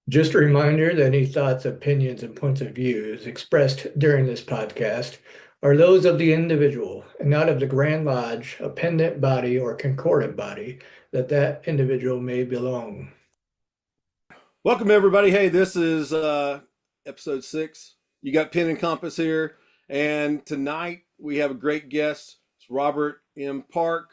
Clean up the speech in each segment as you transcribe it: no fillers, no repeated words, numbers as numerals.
Just a reminder that any thoughts, opinions, and points of views expressed during this podcast are those of the individual and not of the Grand Lodge, a pendant body, or concordant body that individual may belong. Welcome everybody. Hey, this is episode 6. You got pen and compass here, and tonight we have a great guest. It's Robert M. Park,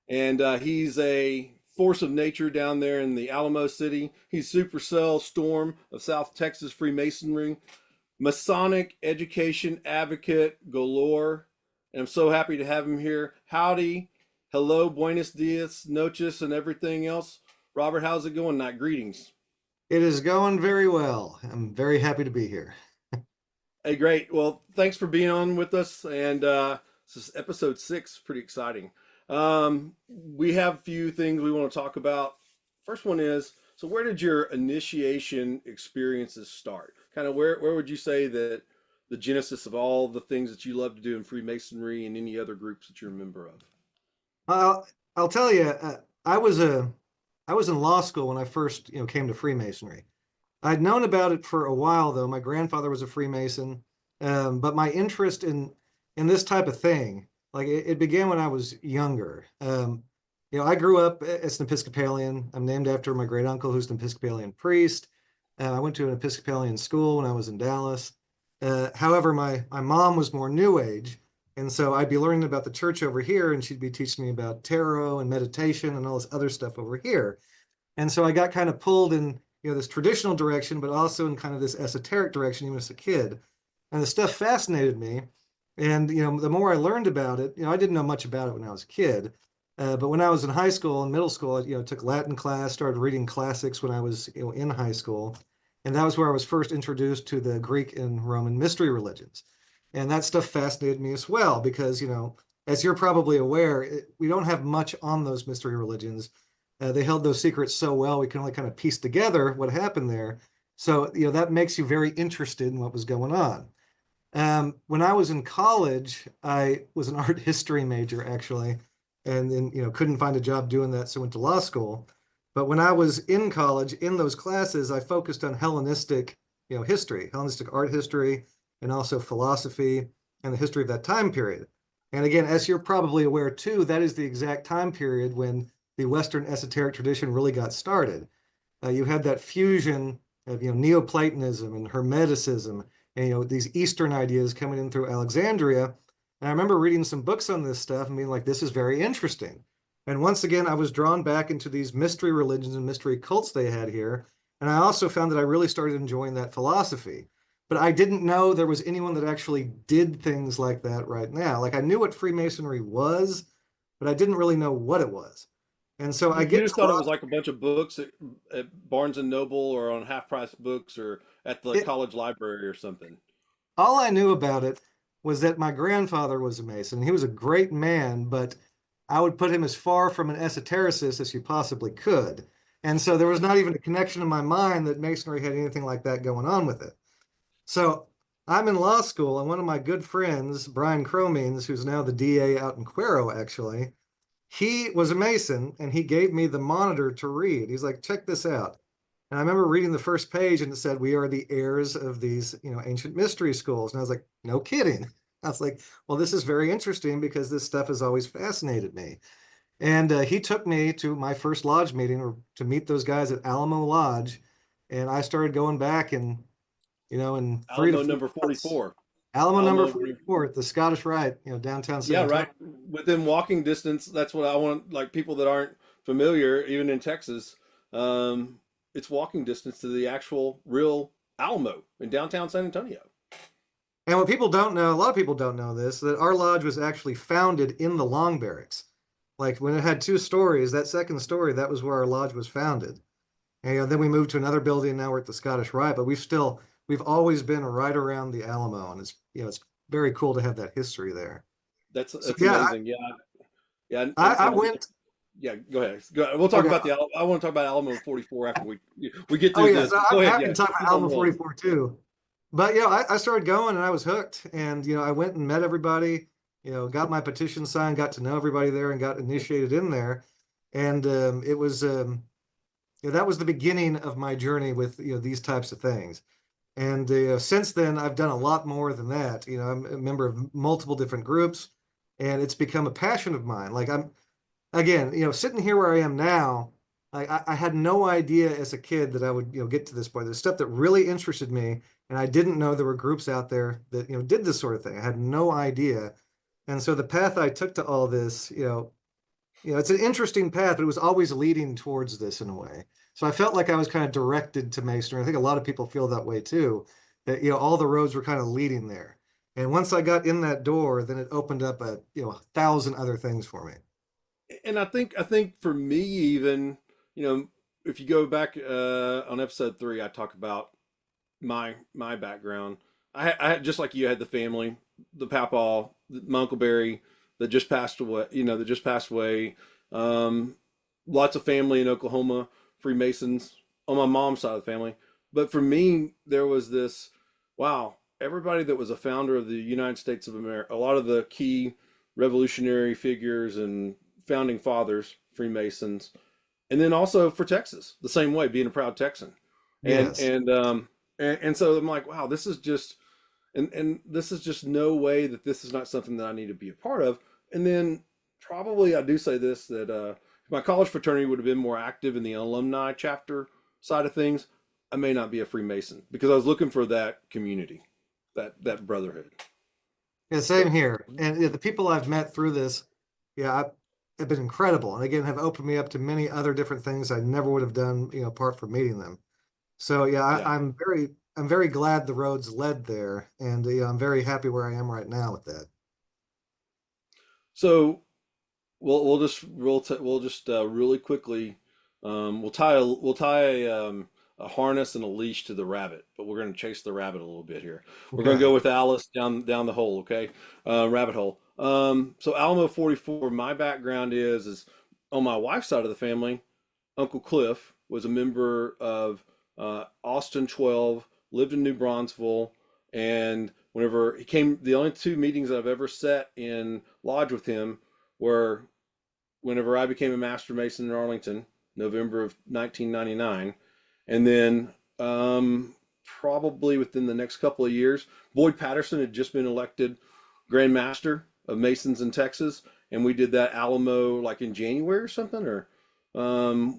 and he's a force of nature down there in the Alamo City. He's Supercell Storm of South Texas Freemasonry, Masonic Education advocate galore, and I'm so happy to have him here. Howdy, hello, buenos dias, noches, and everything else. Robert, how's it going tonight? Greetings. It is going very well. I'm very happy to be here. Hey, great. Well, thanks for being on with us. And this is episode 6, pretty exciting. We have a few things we want to talk about. First one is, so where did your initiation experiences start? Kind of where would you say that the genesis of all the things that you love to do in Freemasonry and any other groups that you're a member of? I'll tell you, I was in law school when I first came to Freemasonry. I'd known about it for a while though. My grandfather was a Freemason, but my interest in this type of thing, like it began when I was younger. I grew up as an Episcopalian. I'm named after my great uncle, who's an Episcopalian priest. I went to an Episcopalian school when I was in Dallas. However, my mom was more New Age, and so I'd be learning about the church over here, and she'd be teaching me about tarot and meditation and all this other stuff over here. And so I got kind of pulled in this traditional direction, but also in kind of this esoteric direction, even as a kid. And the stuff fascinated me. And the more I learned about it, I didn't know much about it when I was a kid. But when I was in high school and middle school, I took Latin class, started reading classics when I was in high school. And that was where I was first introduced to the Greek and Roman mystery religions. And that stuff fascinated me as well, because, as you're probably aware, we don't have much on those mystery religions. They held those secrets so well, we can only kind of piece together what happened there. So, that makes you very interested in what was going on. When I was in college, I was an art history major, actually, and then, couldn't find a job doing that, so went to law school. But when I was in college, in those classes, I focused on Hellenistic, history, Hellenistic art history, and also philosophy and the history of that time period. And again, as you're probably aware too, that is the exact time period when the Western esoteric tradition really got started. You had that fusion of Neoplatonism and Hermeticism and these Eastern ideas coming in through Alexandria. And I remember reading some books on this stuff and being like, this is very interesting. And once again, I was drawn back into these mystery religions and mystery cults they had here. And I also found that I really started enjoying that philosophy. But I didn't know there was anyone that actually did things like that right now. Like I knew what Freemasonry was, but I didn't really know what it was. And so I You get just to thought it was like a bunch of books at Barnes and Noble or on half price books or at the it, college library or something. all I knew about it was that my grandfather was a Mason. He was a great man, but I would put him as far from an esotericist as you possibly could. And so there was not even a connection in my mind that Masonry had anything like that going on with it. So I'm in law school, and one of my good friends, Brian Cromines, who's now the DA out in Cuero, actually, he was a Mason, and he gave me the monitor to read. He's like, check this out. And I remember reading the first page, and it said, we are the heirs of these, ancient mystery schools. And I was like, no kidding. I was like, well, this is very interesting because this stuff has always fascinated me. And he took me to my first lodge meeting or to meet those guys at Alamo Lodge. And I started going back and in 3 to Alamo 4 number months. 44. Alamo number Alamo 44 at the Scottish Rite, downtown San Yeah, Antonio. right. Within walking distance. That's what I want. Like people that aren't familiar, even in Texas, it's walking distance to the actual real Alamo in downtown San Antonio. And what people don't know, a lot of people don't know this, that our lodge was actually founded in the Long Barracks. Like when it had 2 stories, that second story, that was where our lodge was founded. And then we moved to another building. Now we're at the Scottish Rite, but we've always been right around the Alamo, and it's very cool to have that history there. That's So that's yeah, amazing. Yeah, yeah, I went. yeah. Go ahead. Go ahead. We'll talk Okay. about I want to talk about Alamo 44 after we get Oh through yeah, this. so Go I'm ahead. happy Yeah, to talk about keep on Alamo rolling. 44 too. But I started going and I was hooked. And I went and met everybody. Got my petition signed, got to know everybody there, and got initiated in there. And it was that was the beginning of my journey with these types of things. And since then, I've done a lot more than that. I'm a member of multiple different groups, and it's become a passion of mine. Like I'm again, sitting here where I am now, I had no idea as a kid that I would, get to this point. There's stuff that really interested me, and I didn't know there were groups out there that, did this sort of thing. I had no idea. And so the path I took to all this, it's an interesting path, but it was always leading towards this in a way. So I felt like I was kind of directed to Masonry. I think a lot of people feel that way too, that, all the roads were kind of leading there. And once I got in that door, then it opened up a thousand other things for me. And I think for me, even, if you go back on episode 3, I talk about my background. I had, just like you, had the family, the papa, my Uncle Barry that just passed away. Um, Lots of family in Oklahoma, Freemasons on my mom's side of the family. But for me, there was this, wow, everybody that was a founder of the United States of America, a lot of the key revolutionary figures and founding fathers, Freemasons, and then also for Texas, the same way, being a proud Texan. And Yes. and um and so I'm like, wow, this is just, and this is just no way that this is not something that I need to be a part of. And then probably I do say this, that if my college fraternity would have been more active in the alumni chapter side of things, I may not be a Freemason, because I was looking for that community, that brotherhood. Yeah, same So here. And the people I've met through this, yeah, have been incredible. And again, have opened me up to many other different things I never would have done, apart from meeting them. So yeah, yeah. I'm very glad the roads led there, and I'm very happy where I am right now with that. So we'll just really quickly, we'll tie a harness and a leash to the rabbit, but we're going to chase the rabbit a little bit here. We're going to Okay. go with Alice down the hole, okay? Rabbit hole. So Alamo 44. My background is on my wife's side of the family. Uncle Cliff was a member of Austin 12, lived in New Braunfels, and whenever he came, the only 2 meetings I've ever sat in lodge with him were whenever I became a Master Mason in Arlington, November of 1999, and then probably within the next couple of years, Boyd Patterson had just been elected Grand Master of Masons in Texas, and we did that Alamo like in January or something, or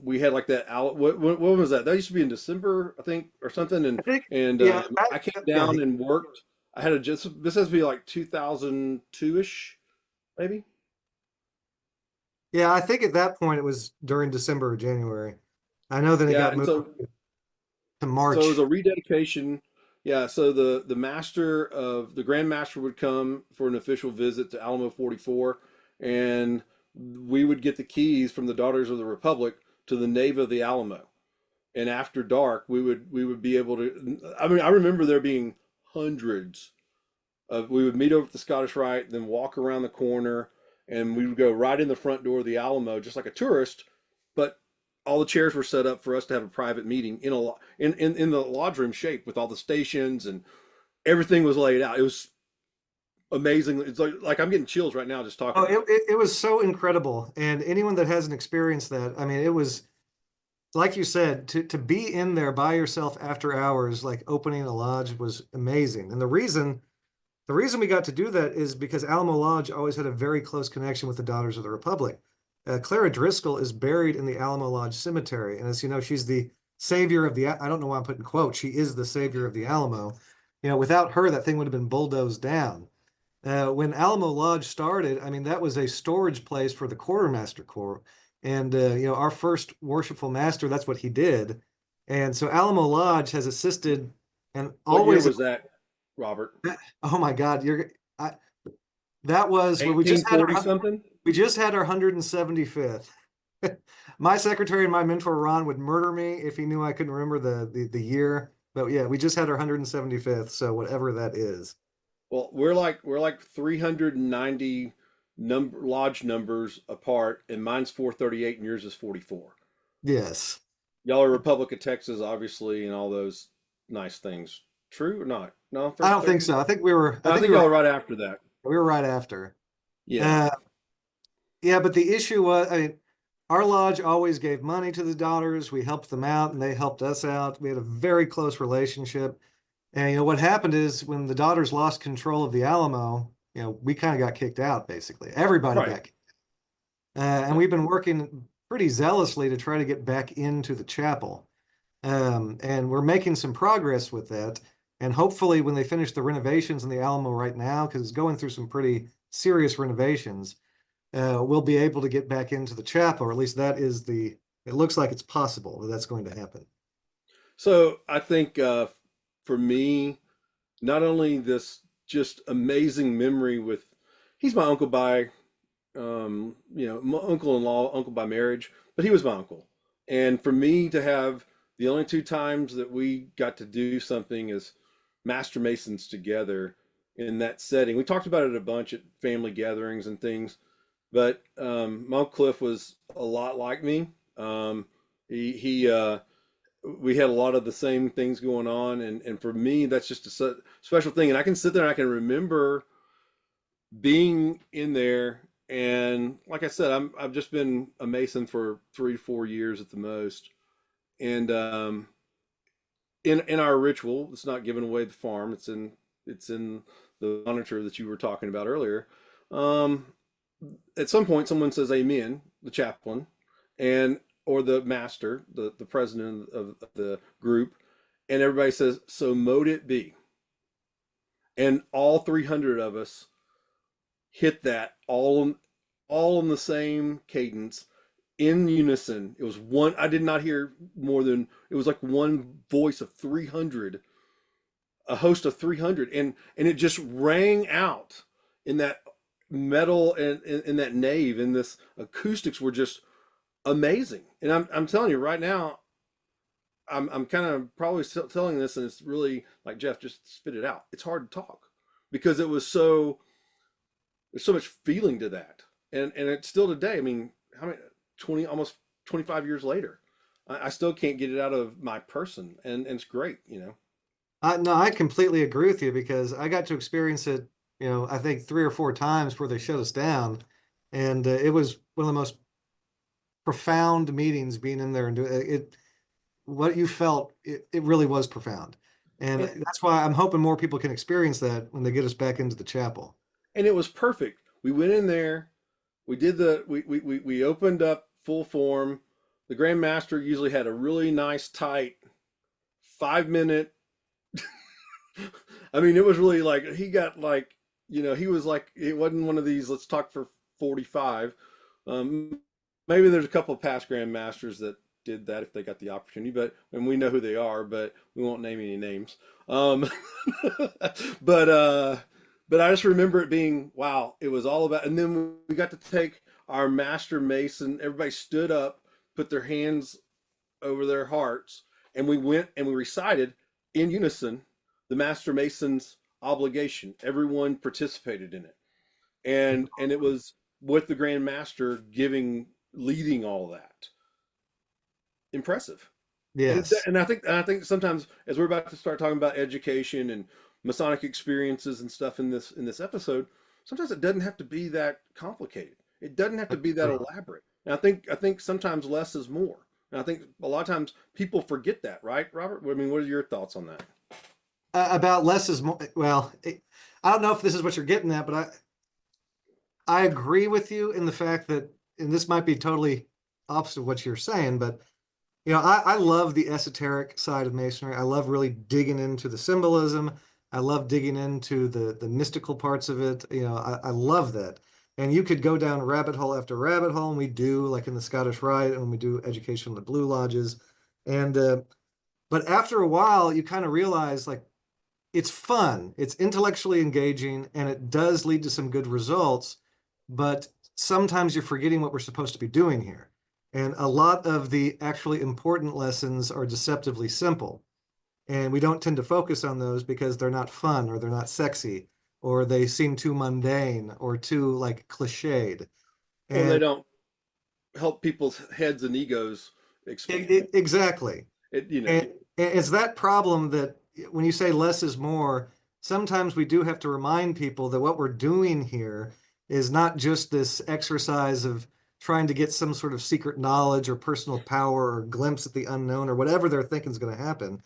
we had like that what was that? That used to be in December, I think, or something, I think, and yeah, I came yeah, down and worked. I had a just this has to be like 2002 ish, maybe. yeah. I think at that point it was during December or January. I know that it Yeah, got and moved to so it was March. a rededication. Yeah, so the master of the Grand Master would come for an official visit to Alamo 44, and we would get the keys from the Daughters of the Republic to the nave of the Alamo. And after dark, we would be able to. I mean, I remember there being hundreds of. We would meet over at the Scottish Rite, then walk around the corner, and we would go right in the front door of the Alamo, just like a tourist. But all the chairs were set up for us to have a private meeting in the lodge room shape, with all the stations, and everything was laid out. It was amazing. It's like I'm getting chills right now just talking Oh, about it. it was so incredible. And anyone that hasn't experienced that, I mean, it was like you said, to be in there by yourself after hours, like opening a lodge was amazing. And the reason we got to do that is because Alamo Lodge always had a very close connection with the Daughters of the Republic. Clara Driscoll is buried in the Alamo Lodge Cemetery, and as you know, she's the savior of the. I don't know why I'm putting quotes. She is the savior of the Alamo. Without her, that thing would have been bulldozed down. When Alamo Lodge started, I mean, that was a storage place for the Quartermaster Corps. And, our first worshipful master, that's what he did. And so Alamo Lodge has assisted and What year always, was that, Robert? oh my God, that was when 1840 something. we just had our 175th. My secretary and my mentor, Ron, would murder me if he knew I couldn't remember the year. But yeah, we just had our 175th. So whatever that is. Well, we're like 390 lodge numbers apart, and mine's 438 and yours is 44. Yes. Y'all are Republic of Texas, obviously, and all those nice things. True or not? No, I first don't think 30. so. I I think think y'all are right after that. we were right after. Yeah. Uh, yeah, but the issue was, I mean, our lodge always gave money to the daughters. We helped them out and they helped us out. We had a very close relationship. And, what happened is when the daughters lost control of the Alamo, we kind of got kicked out, basically. Everybody Right. got kicked out. And we've been working pretty zealously to try to get back into the chapel. And we're making some progress with that. And hopefully when they finish the renovations in the Alamo right now, because it's going through some pretty serious renovations, we'll be able to get back into the chapel, or at least it looks like it's possible that that's going to happen. So I think for me, not only this just amazing memory with, he's my uncle by, my uncle-in-law, uncle by marriage, but he was my uncle. And for me to have the only two times that we got to do something as Master Masons together in that setting, we talked about it a bunch at family gatherings and things, but my Uncle Cliff was a lot like me. He we had a lot of the same things going on, and for me that's just a special thing. And I can sit there and I can remember being in there, and like I said, I've just been a Mason for 3 to 4 years at the most. And in our ritual, it's not giving away the farm, it's in the monitor that you were talking about earlier. um at some point someone says amen, the chaplain, and or the master, the president of the group, and everybody says, so mote it be. And all 300 of us hit that all in the same cadence, in unison. It was one, I did not hear more than, it was like one voice of 300, a host of 300, and it just rang out in that metal and in that nave, and this acoustics were just amazing. And I'm telling you right now, I'm kind of probably still telling this, and it's really like, Jeff, just spit it out. It's hard to talk because it was so, there's so much feeling to that. And it's still today. I mean, how many, 20, almost 25 years later, I still can't get it out of my person, and it's great, No, I completely agree with you because I got to experience it, I think 3 or 4 times before they shut us down. And it was one of the most profound meetings being in there and doing it. What you felt, it really was profound. And And that's why I'm hoping more people can experience that when they get us back into the chapel. and it was perfect. We went in there, we did we opened up full form. The Grand Master usually had a really nice tight 5 minute. I mean, it was really like he got like, he was like, it wasn't one of these let's talk for 45. Um, Maybe there's a couple of past Grand Masters that did that if they got the opportunity, but and we know who they are, but we won't name any names. Um, but but I just remember it being, wow, it was all about. And then we got to take our Master Mason. Everybody stood up, put their hands over their hearts, and we went and we recited in unison the Master Mason's obligation. Everyone participated in it, and it was with the Grand Master leading all that. Impressive. Yes. And I think sometimes, as we're about to start talking about education and Masonic experiences and stuff in this episode, sometimes it doesn't have to be that complicated. It doesn't have to be that elaborate. And I think sometimes less is more. And I think a lot of times people forget that, right, Robert? I mean, what are your thoughts on that? About less is more. Well, I don't know if this is what you're getting at, but I agree with you in the fact that, and this might be totally opposite of what you're saying, but I love the esoteric side of Masonry. I love really digging into the symbolism. I love digging into the mystical parts of it. I love that. And you could go down rabbit hole after rabbit hole, and we do, like in the Scottish Rite, and we do education in the Blue Lodges. And but after a while, you kind of realize like it's fun, it's intellectually engaging, and it does lead to some good results. But sometimes you're forgetting what we're supposed to be doing here. And a lot of the actually important lessons are deceptively simple. And we don't tend to focus on those because they're not fun or they're not sexy or they seem too mundane or too like cliched. Or they And don't help people's heads and egos expand. exactly. It, And it's that problem that when you say less is more, sometimes we do have to remind people that what we're doing here is not just this exercise of trying to get some sort of secret knowledge or personal power or glimpse at the unknown or whatever they're thinking is going to happen.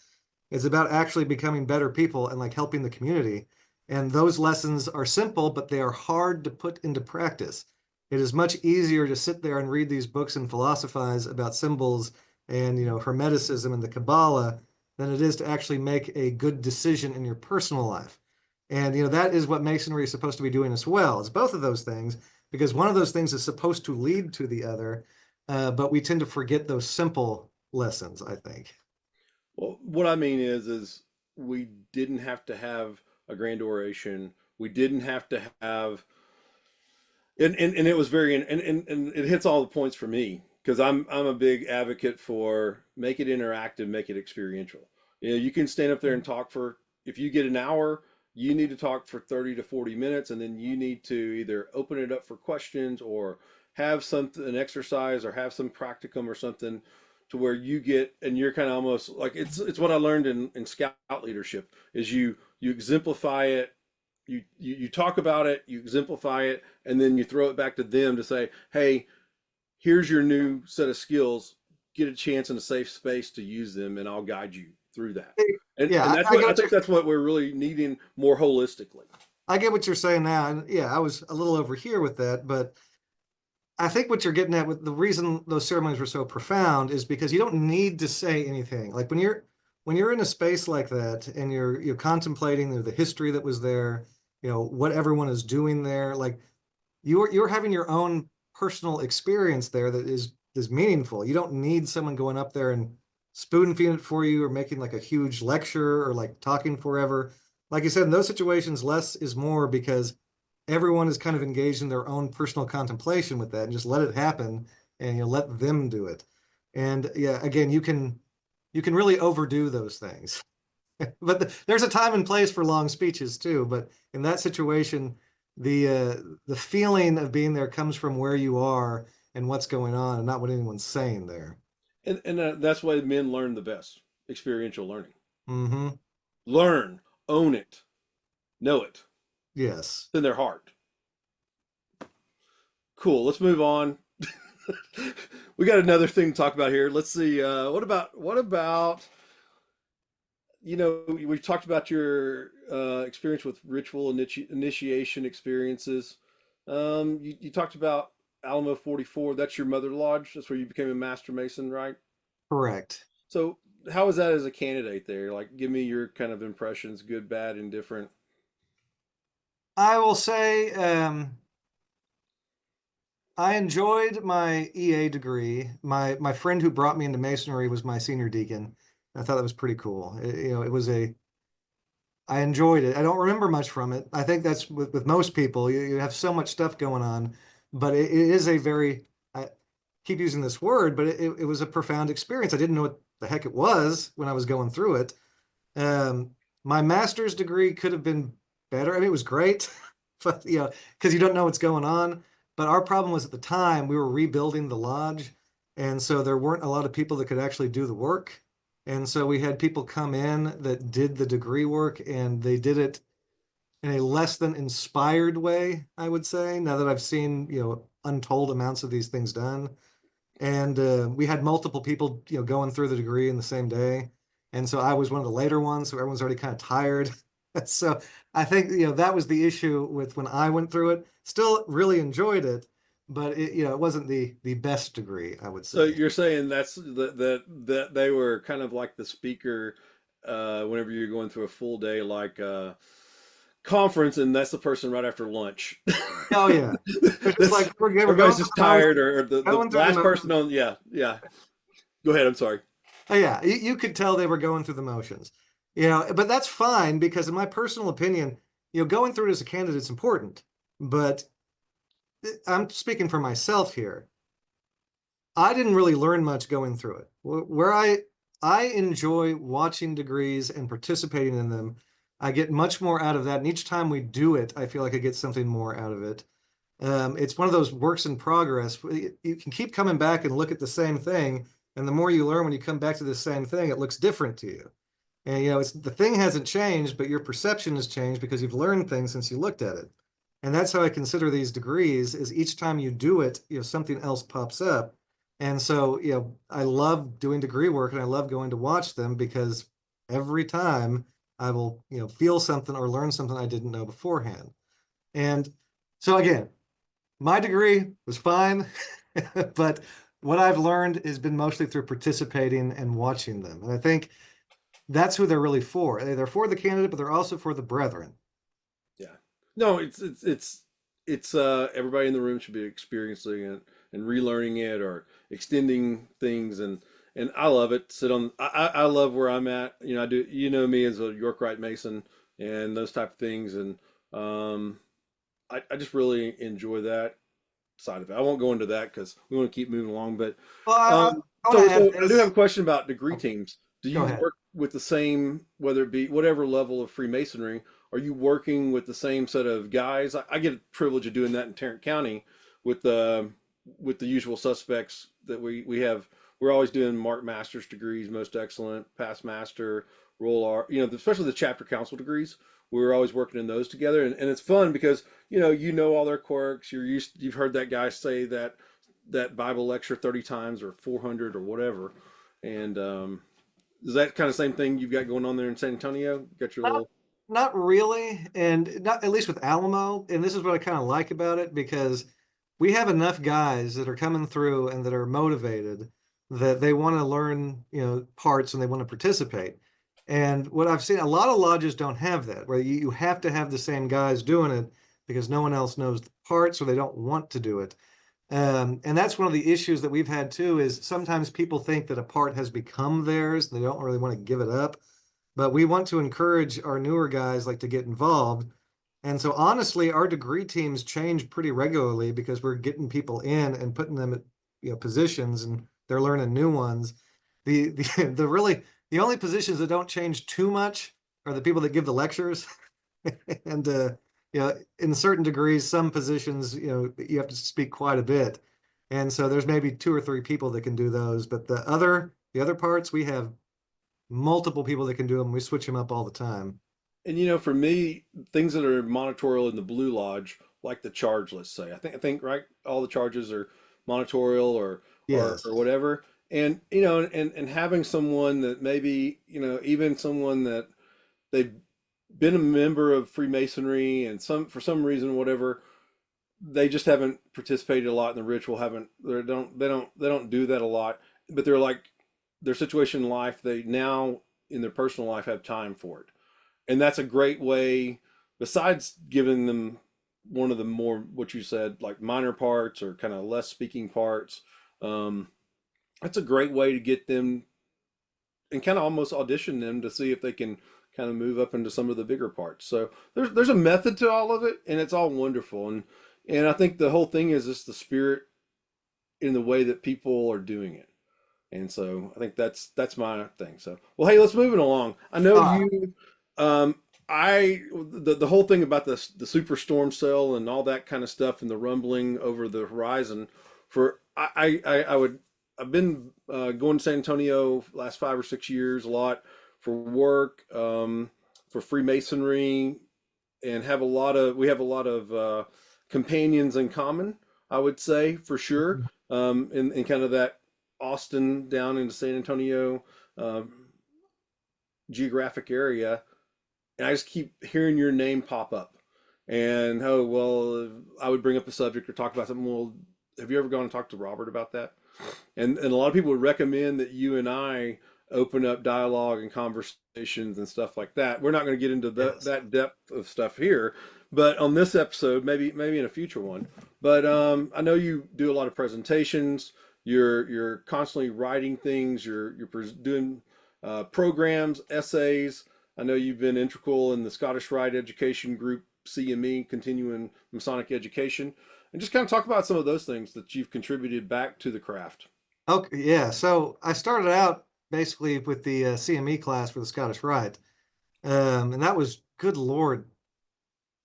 It's about actually becoming better people and like helping the community. And those lessons are simple, but they are hard to put into practice. It is much easier to sit there and read these books and philosophize about symbols and, Hermeticism and the Kabbalah than it is to actually make a good decision in your personal life. And, that is what Masonry is supposed to be doing as well. It's both of those things, because one of those things is supposed to lead to the other, but we tend to forget those simple lessons, I think. Well, what I mean is we didn't have to have a grand oration. We didn't have to have, and it was very, and it hits all the points for me, because I'm a big advocate for make it interactive, make it experiential. You can stand up there and talk for, if you get an hour, you need to talk for 30 to 40 minutes, and then you need to either open it up for questions or have something, an exercise, or have some practicum or something, to where you get, and you're kind of almost like, it's what I learned in scout leadership, is you exemplify it, you talk about it, you exemplify it, and then you throw it back to them to say, hey, here's your new set of skills, get a chance in a safe space to use them, and I'll guide you through that. And, Yeah, and that's what I think that's what we're really needing more holistically. I get what you're saying now. And yeah, I was a little over here with that, but I think what you're getting at with the reason those ceremonies were so profound is because you don't need to say anything. Like when you're in a space like that and you're contemplating the history that was there, what everyone is doing there, like you're having your own personal experience there that is meaningful. You don't need someone going up there and spoon feeding it for you or making like a huge lecture or like talking forever. Like you said, in those situations, less is more, because everyone is kind of engaged in their own personal contemplation with that, and just let it happen and let them do it. And yeah, again, you can really overdo those things. But there's a time and place for long speeches too. But in that situation, the feeling of being there comes from where you are and what's going on, and not what anyone's saying there. And that's why men learn the best, experiential learning. Mm-hmm. Learn, own it, know it. Yes. It's in their heart. Cool. Let's move on. We got another thing to talk about here. Let's see. What about we talked about your experience with ritual initiation experiences. You talked about Alamo 44. That's your mother lodge. That's where you became a master mason, right? Correct. So how was that as a candidate there? Like, give me your kind of impressions, good, bad, indifferent. I will say I enjoyed my EA degree. My friend who brought me into Masonry was my senior deacon. I thought that was pretty cool. I enjoyed it. I don't remember much from it. I think that's with most people. You have so much stuff going on, but it is a very, I keep using this word, but it was a profound experience. I didn't know what the heck it was when I was going through it. My master's degree could have been better. I mean, it was great, but because you don't know what's going on. But our problem was, at the time we were rebuilding the lodge, and so there weren't a lot of people that could actually do the work. And so we had people come in that did the degree work, and they did it in a less than inspired way, I would say, now that I've seen, untold amounts of these things done. And we had multiple people, going through the degree in the same day. And so I was one of the later ones, so everyone's already kind of tired. So I think, that was the issue with when I went through it. Still really enjoyed it, but it wasn't the best degree, I would say. So you're saying that they were kind of like the speaker whenever you're going through a full day like conference, and that's the person right after lunch. Oh yeah, it's like everybody's just tired, or the last person on. Yeah. Go ahead. I'm sorry. Oh yeah, you could tell they were going through the motions, but that's fine, because in my personal opinion, going through it as a candidate is important. But I'm speaking for myself here. I didn't really learn much going through it. Where I enjoy watching degrees and participating in them, I get much more out of that. And each time we do it, I feel like I get something more out of it. It's one of those works in progress. You can keep coming back and look at the same thing, and the more you learn when you come back to the same thing, it looks different to you. And the thing hasn't changed, but your perception has changed because you've learned things since you looked at it. And that's how I consider these degrees, is each time you do it, something else pops up. And so, I love doing degree work and I love going to watch them because every time I will, feel something or learn something I didn't know beforehand. And so again, my degree was fine, but what I've learned has been mostly through participating and watching them. And I think that's who they're really for. They're for the candidate, but they're also for the brethren. Yeah. No, it's everybody in the room should be experiencing it and relearning it or extending things and I love it. I love where I'm at. I do, me as a York Rite Mason and those type of things. And um I just really enjoy that side of it. I won't go into that because we want to keep moving along. But Well, um, I want to so add I do have this. a question about degree Oh, teams. Do go you ahead. work with the same, whether it be whatever level of Freemasonry, are you working with the same set of guys? I get a privilege of doing that in Tarrant County with the usual suspects that we have. We're always doing Mark Master's degrees, most excellent, past master, roll R, especially the chapter council degrees. We're always working in those together, and it's fun because you know all their quirks. You've heard that guy say that Bible lecture 30 times or 400 or whatever. And is that kind of same thing you've got going on there in San Antonio? Got your Not, little not really, and not at least with Alamo. And this is what I kind of like about it because we have enough guys that are coming through and that are motivated that they want to learn, parts and they want to participate. And what I've seen, a lot of lodges don't have that, where you have to have the same guys doing it because no one else knows the parts or they don't want to do it. And that's one of the issues that we've had too, is sometimes people think that a part has become theirs and they don't really want to give it up. But we want to encourage our newer guys like to get involved. And so honestly, our degree teams change pretty regularly because we're getting people in and putting them at positions and they're learning new ones. The only positions that don't change too much are the people that give the lectures. And in certain degrees, some positions, you have to speak quite a bit. And so there's maybe two or three people that can do those, but the other parts we have multiple people that can do them. We switch them up all the time. and for me, things that are monitorial in the Blue Lodge, like the charge, let's say. I think right, all the charges are monitorial or Yes. whatever. And and having someone that maybe, even someone that they've been a member of Freemasonry and for some reason whatever they just haven't participated a lot in the ritual, haven't they don't do that a lot, but they're like their situation in life, they now in their personal life have time for it. And that's a great way, besides giving them one of the more, what you said, like minor parts or kind of less speaking parts. um that's a great way to get them and kind of almost audition them to see if they can kind of move up into some of the bigger parts. So there's a method to all of it, and it's all wonderful. And I think the whole thing is just the spirit in the way that people are doing it. And so I think that's my thing. So well, hey, let's move it along. I know Uh, you, um, the whole thing about the superstorm cell and all that kind of stuff and the rumbling over the horizon. For I would I've been going to San Antonio last 5 or 6 years a lot for work, for Freemasonry, and we have a lot of companions in common. I would say for sure, in kind of that Austin down into San Antonio geographic area, and I just keep hearing your name pop up. And oh well, I would bring up a subject or talk about something. Well, have you ever gone and talked to Robert about that? And a lot of people would recommend that you and I open up dialogue and conversations and stuff like that. We're not going to get into yes. that depth of stuff here, but on this episode, maybe in a future one. But I know you do a lot of presentations. You're constantly writing things. You're doing programs, essays. I know you've been integral in the Scottish Rite Education Group, CME, Continuing Masonic Education, and just kind of talk about some of those things that you've contributed back to the craft. Okay. Yeah. So I started out basically with the CME class for the Scottish Rite. And that was, good Lord,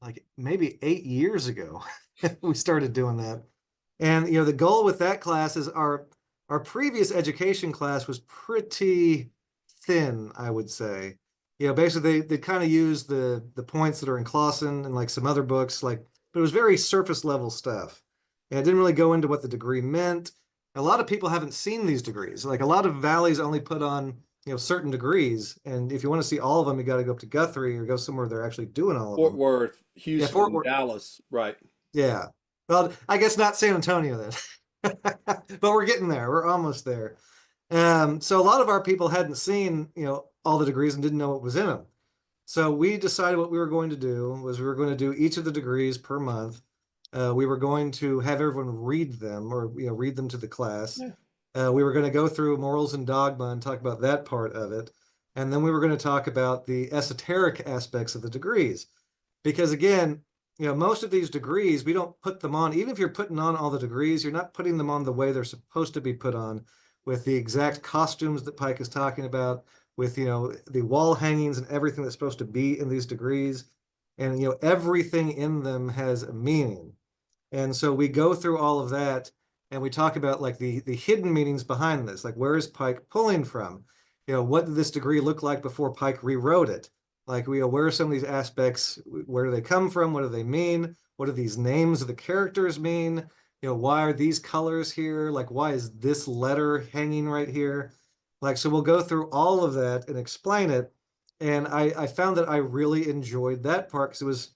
like maybe 8 years ago we started doing that. And the goal with that class is our previous education class was pretty thin, I would say. Basically they kind of use the points that are in Clausen and like some other books, like, but it was very surface level stuff. And it didn't really go into what the degree meant. A lot of people haven't seen these degrees. Like a lot of valleys only put on, certain degrees. And if you want to see all of them, you got to go up to Guthrie or go somewhere they're actually doing all of Fort them. Worth, Yeah, Fort Houston, Worth. Dallas, right? Yeah. Well, I guess not San Antonio then. But we're getting there. We're almost there. So a lot of our people hadn't seen, all the degrees and didn't know what was in them. So we decided what we were going to do was we were going to do each of the degrees per month. We were going to have everyone read them or read them to the class. Yeah. We were going to go through morals and dogma and talk about that part of it. And then we were going to talk about the esoteric aspects of the degrees. Because again, most of these degrees, we don't put them on. Even if you're putting on all the degrees, you're not putting them on the way they're supposed to be put on with the exact costumes that Pike is talking about, with, the wall hangings and everything that's supposed to be in these degrees. And, everything in them has a meaning. And so we go through all of that and we talk about like the hidden meanings behind this. Like, where is Pike pulling from? What did this degree look like before Pike rewrote it? Like, where are some of these aspects? Where do they come from? What do they mean? What do these names of the characters mean? Why are these colors here? Like, why is this letter hanging right here? Like, so we'll go through all of that and explain it. And I found that I really enjoyed that part because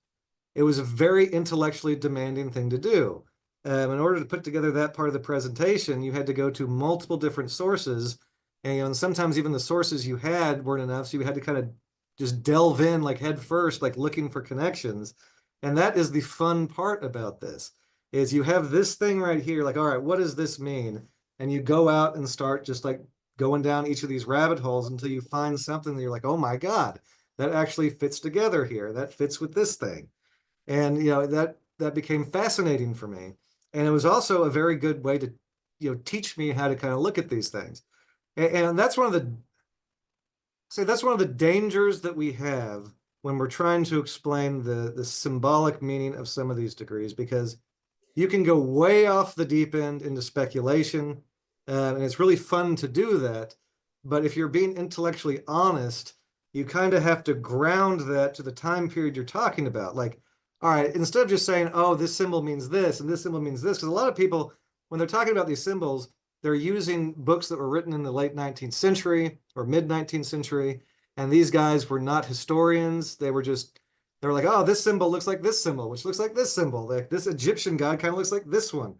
it was a very intellectually demanding thing to do. In order to put together that part of the presentation, you had to go to multiple different sources, and sometimes even the sources you had weren't enough, so you had to kind of just delve in like head first, like looking for connections. And that is the fun part about this, is you have this thing right here, like, all right, what does this mean? And you go out and start just like going down each of these rabbit holes until you find something that you're like, oh my God, that actually fits together here. That fits with this thing. And that became fascinating for me. And it was also a very good way to teach me how to kind of look at these things. And that's one of the dangers that we have when we're trying to explain the symbolic meaning of some of these degrees, because you can go way off the deep end into speculation, and it's really fun to do that. But if you're being intellectually honest, you kind of have to ground that to the time period you're talking about. Like, all right, instead of just saying, oh, this symbol means this and this symbol means this, because a lot of people, when they're talking about these symbols, they're using books that were written in the late 19th century or mid 19th century. And these guys were not historians. They were like, oh, this symbol looks like this symbol, which looks like this symbol. Like this Egyptian god kind of looks like this one.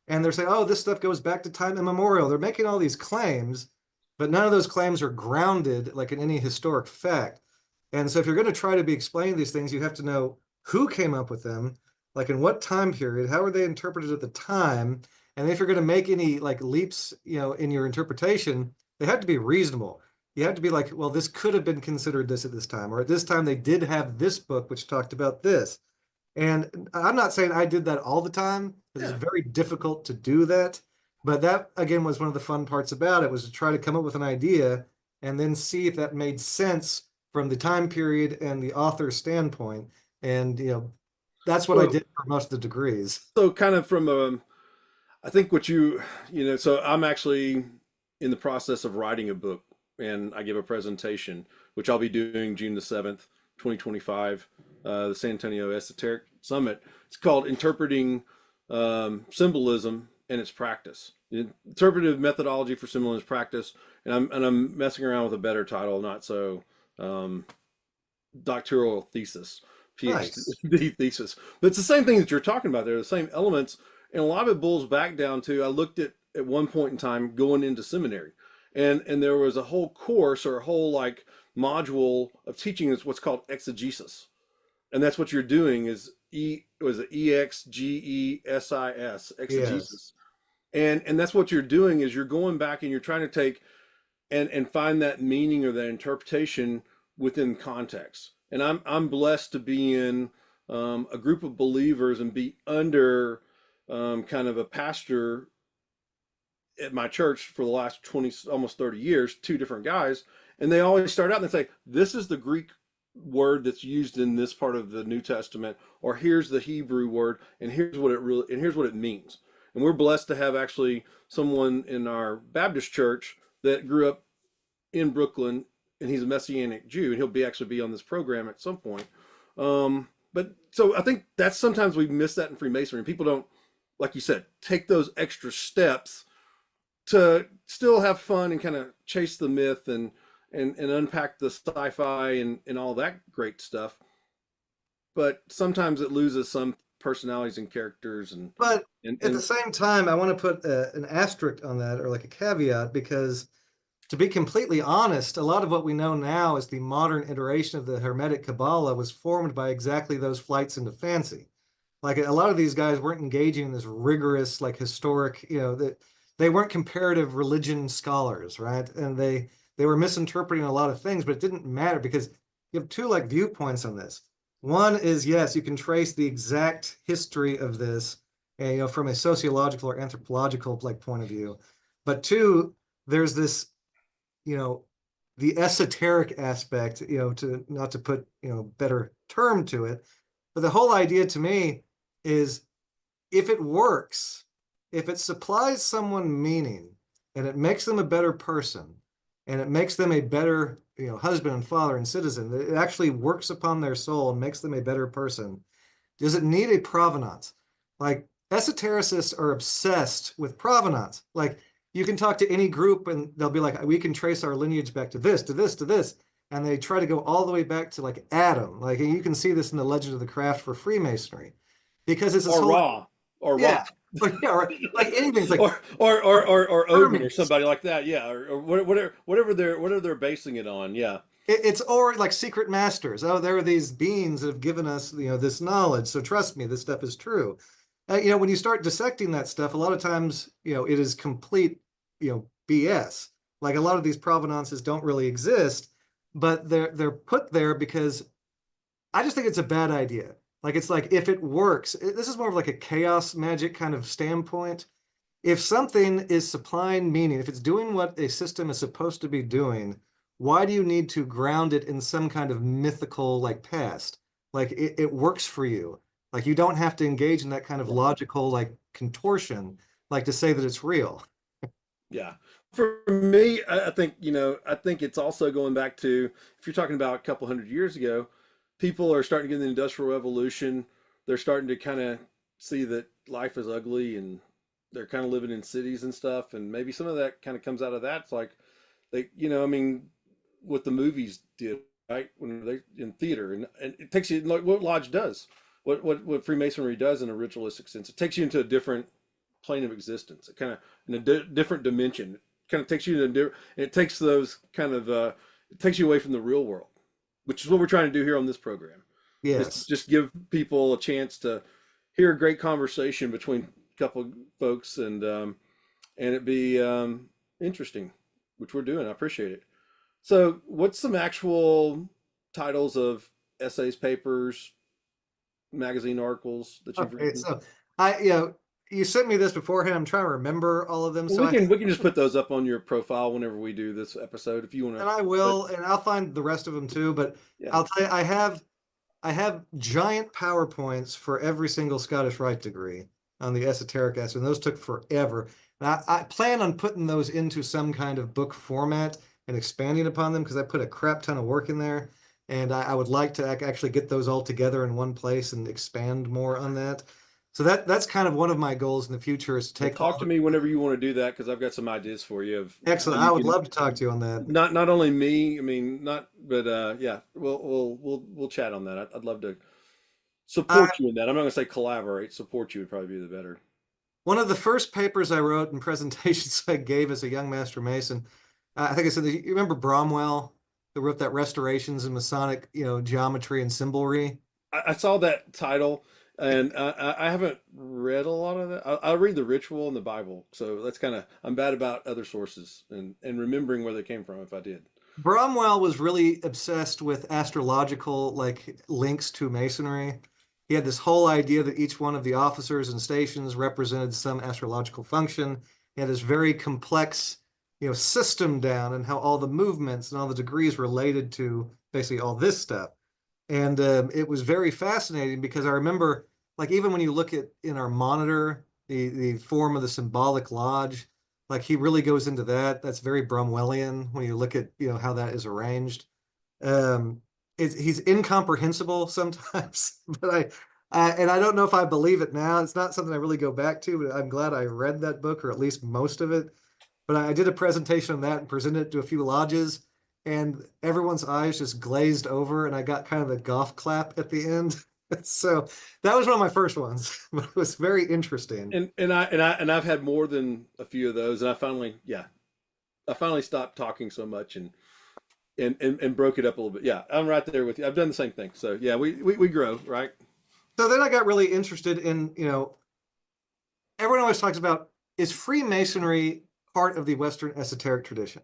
And they're saying, oh, this stuff goes back to time immemorial. They're making all these claims, but none of those claims are grounded like in any historic fact. And so if you're going to try to be explaining these things, you have to know who came up with them, like in what time period, how were they interpreted at the time, and if you're going to make any like leaps, in your interpretation, they have to be reasonable. You have to be like, well, this could have been considered this at this time, or at this time they did have this book which talked about this. And I'm not saying I did that all the time. It's Yeah. very difficult to do that. But that again was one of the fun parts about it, was to try to come up with an idea and then see if that made sense from the time period and the author's standpoint. And that's what I So, did for most of the degrees. so kind of from I think what so I'm actually in the process of writing a book, and I give a presentation, which I'll be doing June the 7th, 2025, the San Antonio Esoteric Summit. It's called Interpreting Symbolism and Its Practice. Interpretive Methodology for Symbolism Practice. And I'm messing around with a better title, not so doctoral thesis, Nice. PhD thesis. But it's the same thing that you're talking about. They're the same elements. And a lot of it boils back down to, I looked at one point in time going into seminary, and there was a whole course or a whole like module of teaching is what's called exegesis. And that's what you're doing is EXGESIS, Yes. exegesis. And that's what you're doing is you're going back and you're trying to take and find that meaning or that interpretation within context. And I'm blessed to be in a group of believers and be under kind of a pastor at my church for the last 20, almost 30 years, two different guys. And they always start out and they say, this is the Greek word that's used in this part of the New Testament, or here's the Hebrew word, and here's what it means. And we're blessed to have actually someone in our Baptist church that grew up in Brooklyn, and he's a Messianic Jew, and he'll actually be on this program at some point. but so I think that's sometimes we miss that in Freemasonry. People don't, like you said, take those extra steps to still have fun and kind of chase the myth and unpack the sci-fi and all that great stuff. But sometimes it loses some personalities and characters But at the and same time, I want to put an asterisk on that, or like a caveat, because to be completely honest, a lot of what we know now as the modern iteration of the Hermetic Kabbalah was formed by exactly those flights into fancy. Like a lot of these guys weren't engaging in this rigorous, like historic, that they weren't comparative religion scholars, right? And they were misinterpreting a lot of things, but it didn't matter because you have two like viewpoints on this. One is, yes, you can trace the exact history of this, and, from a sociological or anthropological like point of view. But two, there's this, you know, the esoteric aspect, to not to put, better term to it. But the whole idea to me is, if it works, if it supplies someone meaning and it makes them a better person and it makes them a better, husband and father and citizen, it actually works upon their soul and makes them a better person. Does it need a provenance? Like, esotericists are obsessed with provenance. Like, you can talk to any group and they'll be like, we can trace our lineage back to this, to this, to this. And they try to go all the way back to like Adam. Like, you can see this in the Legend of the Craft for Freemasonry, because it's this or whole, Ra or yeah, Rock like, yeah, or like anything's like or Odin or Hermes. somebody like that. Yeah, or whatever they're basing it on. Yeah, It's or like secret masters. Oh, there are these beings that have given us, this knowledge. So trust me, this stuff is true. When you start dissecting that stuff, a lot of times, it is complete, BS. Like a lot of these provenances don't really exist, but they're put there because I just think it's a bad idea. Like, it's like, if it works, this is more of like a chaos magic kind of standpoint. If something is supplying meaning, if it's doing what a system is supposed to be doing, why do you need to ground it in some kind of mythical like past? Like, it works for you. Like, you don't have to engage in that kind of logical like contortion, like to say that it's real. yeah. For me, I think I think it's also going back to, if you're talking about a couple hundred years ago, people are starting to get in the Industrial Revolution. They're starting to kind of see that life is ugly and they're kind of living in cities and stuff. And maybe some of that kind of comes out of that. It's like they, I mean, what the movies did, right? When they in theater, and it takes you like what Lodge does, what Freemasonry does in a ritualistic sense. It takes you into a different plane of existence. It kind of in a different dimension. It kind of takes you into, and it takes those kind of it takes you away from the real world, which is what we're trying to do here on this program. Is Yes. just give people a chance to hear a great conversation between a couple of folks and it be interesting, which we're doing. I appreciate it. So, what's some actual titles of essays, papers, magazine articles that you've Okay. written? So you sent me this beforehand. I'm trying to remember all of them. Well, So we can just put those up on your profile whenever we do this episode if you want to. and I But will, and I'll find the rest of them too. But yeah, I'll tell you, I have giant PowerPoints for every single Scottish Rite degree on the esoteric aspect, and those took forever. And I plan on putting those into some kind of book format and expanding upon them, because I put a crap ton of work in there. And I would like to actually get those all together in one place and expand more on that. So that's kind of one of my goals in the future, is to well, take all talk to the me whenever you want to do that because I've got some ideas for you of how excellent. I you would can love to talk to you on that. not only me. I mean, not but yeah, we'll chat on that. I'd love to Uh, support you in that. I'm not going to say collaborate. Support you would probably be the better. One of the first papers I wrote and presentations I gave as a young Master Mason, I think I said, you remember Bromwell, who wrote that Restorations in Masonic, geometry and symbolry? I saw that title, and I haven't read a lot of that. I read the ritual and the Bible, so that's kind of I'm bad about other sources and remembering where they came from if I did. Bromwell was really obsessed with astrological like links to Masonry. He had this whole idea that each one of the officers and stations represented some astrological function. He had this very complex, system down, and how all the movements and all the degrees related to basically all this stuff. And it was very fascinating, because I remember, like, even when you look at in our monitor, the form of the symbolic lodge, like, he really goes into that. That's very Bromwellian when you look at how that is arranged. Um, he's incomprehensible sometimes, but I don't know if I believe it now. It's not something I really go back to, but I'm glad I read that book, or at least most of it. But I did a presentation on that and presented it to a few lodges, and everyone's eyes just glazed over, and I got kind of a golf clap at the end. So that was one of my first ones, but it was very interesting. And I've had more than a few of those, and I finally stopped talking so much and broke it up a little bit. Yeah, I'm right there with you. I've done the same thing. So yeah, we grow, right? So then I got really interested in, everyone always talks about, is Freemasonry part of the Western esoteric tradition?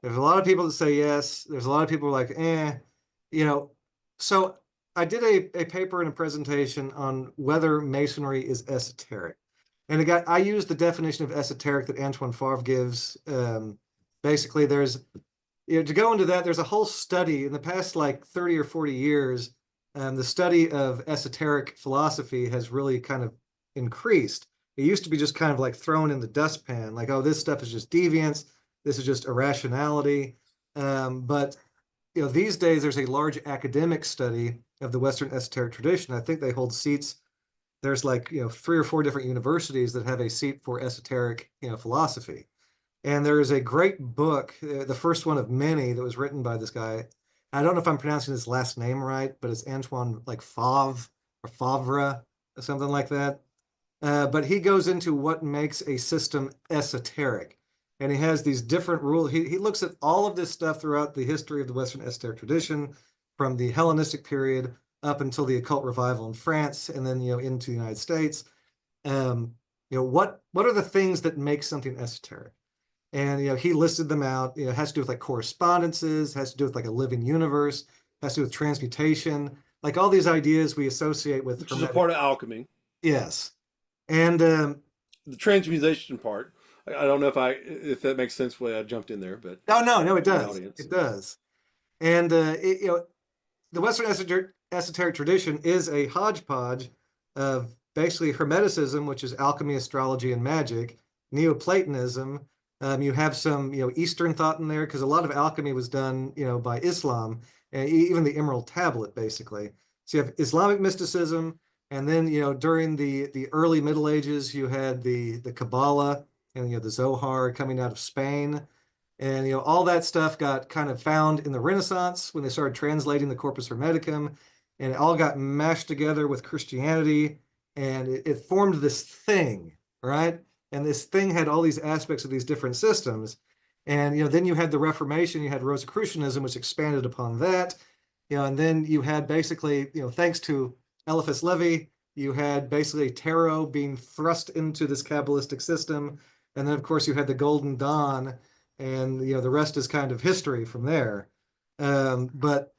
There's a lot of people that say yes. There's a lot of people who are like, So I did a paper and a presentation on whether Masonry is esoteric. And I used the definition of esoteric that Antoine Favre gives. Basically, to go into that, there's a whole study in the past like 30 or 40 years. The study of esoteric philosophy has really kind of increased. It used to be just kind of like thrown in the dustpan, like, oh, this stuff is just deviance, this is just irrationality. But these days there's a large academic study of the Western esoteric tradition. I think they hold seats. There's like 3 or 4 different universities that have a seat for esoteric philosophy. And there is a great book, the first one of many, that was written by this guy. I don't know if I'm pronouncing his last name right, but it's Antoine like Favre or Favre or something like that. But he goes into what makes a system esoteric. And he has these different rules. He looks at all of this stuff throughout the history of the Western esoteric tradition, from the Hellenistic period up until the occult revival in France, and then into the United States. What are the things that make something esoteric? And he listed them out. It has to do with like correspondences, has to do with like a living universe, has to do with transmutation, like all these ideas we associate with Which is a part of alchemy. Yes. And the transmutation part. I don't know if that makes sense the way I jumped in there, but no, it does. It does. And the Western esoteric tradition is a hodgepodge of basically Hermeticism, which is alchemy, astrology, and magic, Neoplatonism. You have some Eastern thought in there, because a lot of alchemy was done by Islam, and even the Emerald Tablet, basically. So you have Islamic mysticism, and then during the early Middle Ages, you had the Kabbalah and the Zohar coming out of Spain. And all that stuff got kind of found in the Renaissance when they started translating the Corpus Hermeticum, and it all got mashed together with Christianity, and it formed this thing, right? And this thing had all these aspects of these different systems. And then you had the Reformation, you had Rosicrucianism, which expanded upon that. And then you had basically, thanks to Eliphas Levi, you had basically tarot being thrust into this Kabbalistic system. And then, of course, you had the Golden Dawn, and the rest is kind of history from there. But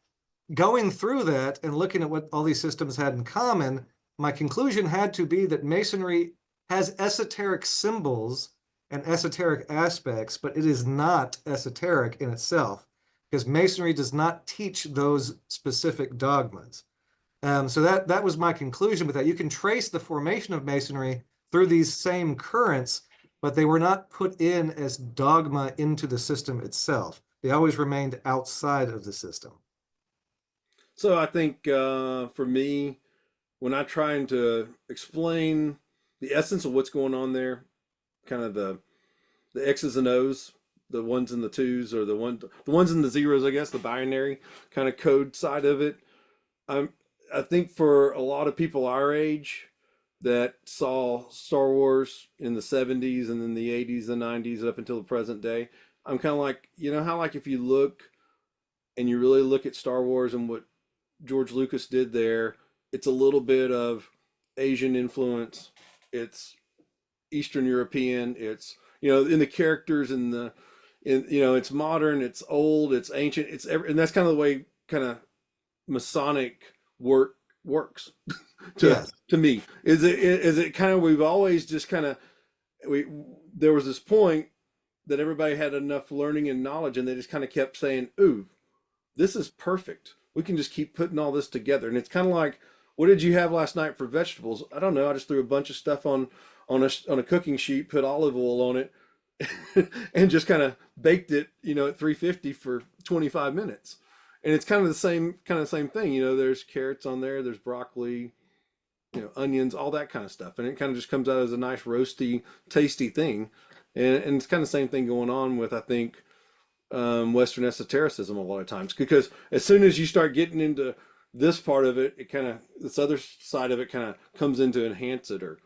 going through that and looking at what all these systems had in common, my conclusion had to be that Masonry has esoteric symbols and esoteric aspects, but it is not esoteric in itself, because Masonry does not teach those specific dogmas. So that was my conclusion with that. You can trace the formation of Masonry through these same currents, but they were not put in as dogma into the system itself. They always remained outside of the system. So I think for me, when I'm trying to explain the essence of what's going on there, kind of the X's and O's, the ones and the twos, or the ones and the zeros, I guess, the binary kind of code side of it. I think for a lot of people our age that saw Star Wars in the 70s and then the 80s, the 90s, up until the present day, I'm kind of like, how like if you look and you really look at Star Wars and what George Lucas did there, it's a little bit of Asian influence, it's Eastern European, it's in the characters, it's modern, it's old, it's ancient, and that's kind of the way kind of Masonic works to me. Is it kind of, we've always just kind of, there was this point that everybody had enough learning and knowledge, and they just kind of kept saying, ooh, this is perfect, we can just keep putting all this together. And it's kind of like, what did you have last night for vegetables? I don't know. I just threw a bunch of stuff on a cooking sheet, put olive oil on it, and just kind of baked it, at 350 for 25 minutes. And it's kind of the same thing. You know, there's carrots on there, there's broccoli, you know, onions, all that kind of stuff, and it kind of just comes out as a nice roasty, tasty thing. And it's kind of the same thing going on with, I think, Western esotericism a lot of times, because as soon as you start getting into this part of it, it kind of, this other side of it kind of comes in to enhance it, or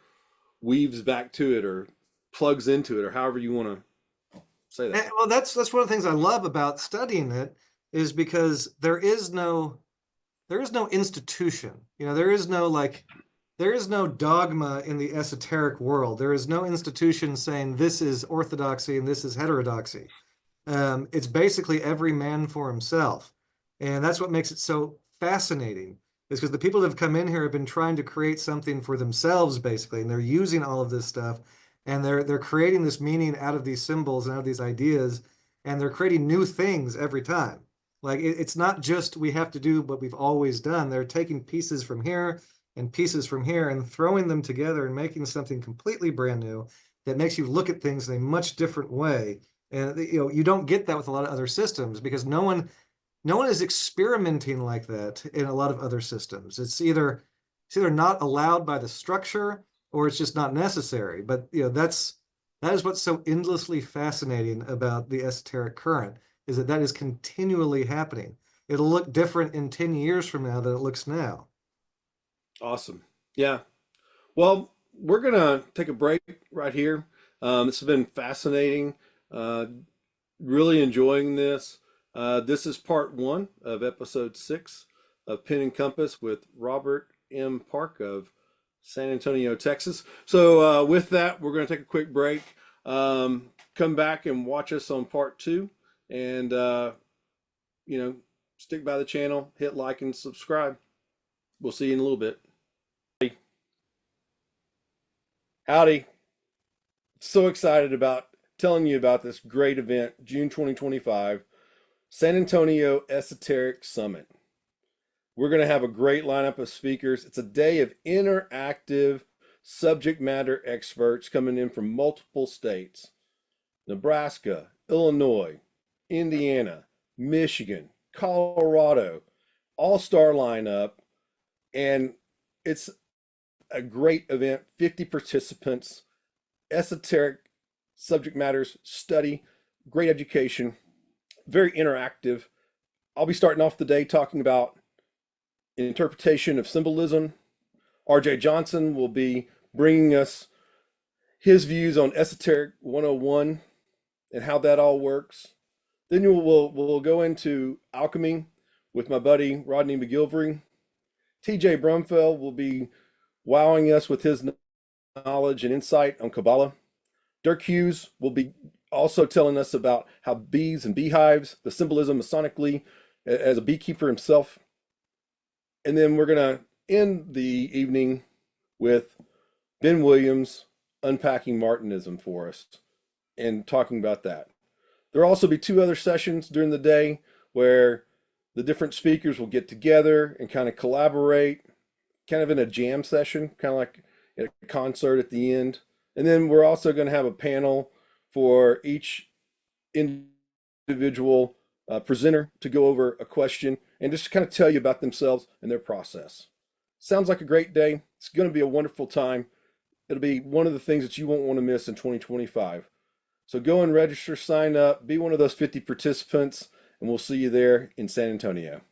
weaves back to it, or plugs into it, or however you want to say that. Well, that's one of the things I love about studying it, is because there is no institution. You know, there is no dogma in the esoteric world. There is no institution saying this is orthodoxy and this is heterodoxy. It's basically every man for himself. And that's what makes it so fascinating, is because the people that have come in here have been trying to create something for themselves, basically, and they're using all of this stuff, and they're creating this meaning out of these symbols and out of these ideas, and they're creating new things every time. Like it's not just we have to do what we've always done. They're taking pieces from here and pieces from here and throwing them together and making something completely brand new that makes you look at things in a much different way. And you know, you don't get that with a lot of other systems, because no one is experimenting like that in a lot of other systems. It's either not allowed by the structure, or it's just not necessary. But you know, that is what's so endlessly fascinating about the esoteric current, is that is continually happening. It'll look different in 10 years from now than it looks now. Awesome. Yeah. Well, we're gonna take a break right here. It's been fascinating. Really enjoying this. This is part 1 of episode 6 of Pen and Compass with Robert M. Park of San Antonio, Texas. So with that, we're going to take a quick break. Come back and watch us on part 2, and you know, stick by the channel, hit like and subscribe. We'll see you in a little bit. Howdy. So excited about telling you about this great event, June 2025, San Antonio Esoteric Summit. We're going to have a great lineup of speakers. It's a day of interactive subject matter experts coming in from multiple states: Nebraska, Illinois, Indiana, Michigan, Colorado, all-star lineup. And it's a great event, 50 participants, esoteric subject matters, study, great education, very interactive. I'll be starting off the day talking about interpretation of symbolism. RJ Johnson will be bringing us his views on Esoteric 101 and how that all works. Then we'll go into alchemy with my buddy Rodney McGilvery. TJ Brumfeld will be wowing us with his knowledge and insight on Kabbalah. Dirk Hughes will be also telling us about how bees and beehives, the symbolism Masonically, as a beekeeper himself. And then we're going to end the evening with Ben Williams unpacking Martinism for us and talking about that. There will also be 2 other sessions during the day where the different speakers will get together and kind of collaborate, kind of in a jam session, kind of like at a concert at the end. And then we're also going to have a panel for each individual presenter to go over a question and just kind of tell you about themselves and their process. Sounds like a great day. It's going to be a wonderful time. It'll be one of the things that you won't want to miss in 2025. So go and register, sign up, be one of those 50 participants, and we'll see you there in San Antonio.